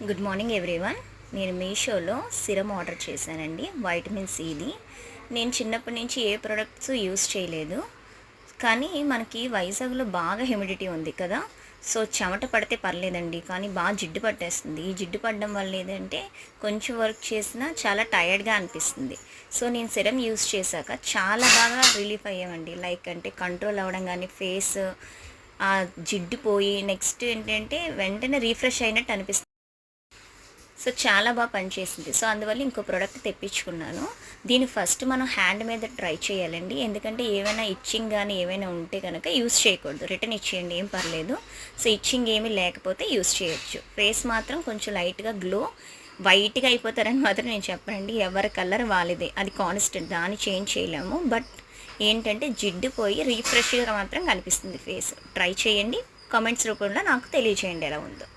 Good morning everyone. నేను మీషోలో serum order చేశానండి, వైటమిన్ సిది. నేను చిన్నప్పటి నుంచి ఏ ప్రొడక్ట్స్ యూస్ చేయలేదు, కానీ మనకి వైజాగ్లో బాగా హ్యూమిడిటీ ఉంది కదా, సో చెమట పడితే పర్లేదండి, కానీ బాగా జిడ్డు పట్టేస్తుంది. ఈ జిడ్డు పడడం వల్ల ఏదంటే కొంచెం వర్క్ చేసినా చాలా టైర్డ్గా అనిపిస్తుంది. సో నేను సిరమ్ యూస్ చేశాక చాలా బాగా రిలీఫ్ అయ్యామండి. లైక్ అంటే కంట్రోల్ అవ్వడం కానీ, ఫేస్ ఆ జిడ్డు పోయి, నెక్స్ట్ ఏంటంటే వెంటనే రీఫ్రెష్ అయినట్టు అనిపిస్తుంది. సో చాలా బాగా పనిచేసింది. సో అందువల్ల ఇంకో ప్రోడక్ట్ తెప్పించుకున్నాను. దీన్ని ఫస్ట్ మనం హ్యాండ్ మీద ట్రై చేయాలండి, ఎందుకంటే ఏమైనా ఇచ్చింగ్ కానీ ఏమైనా ఉంటే కనుక యూస్ చేయకూడదు. రిటర్న్ ఇచ్చేయండి, ఏం పర్లేదు. సో ఇచ్చింగ్ ఏమీ లేకపోతే యూస్ చేయొచ్చు. ఫేస్ మాత్రం కొంచెం లైట్గా గ్లో, వైట్గా అయిపోతారని మాత్రం నేను చెప్పండి. ఎవరి కలర్ వాళ్ళదే, అది కాన్స్టెంట్, దాన్ని చేంజ్ చేయలేము. బట్ ఏంటంటే జిడ్డు పోయి రీఫ్రెష్గా మాత్రం కనిపిస్తుంది ఫేస్. ట్రై చేయండి, కామెంట్స్ రూపంలో నాకు తెలియచేయండి ఎలా ఉందో.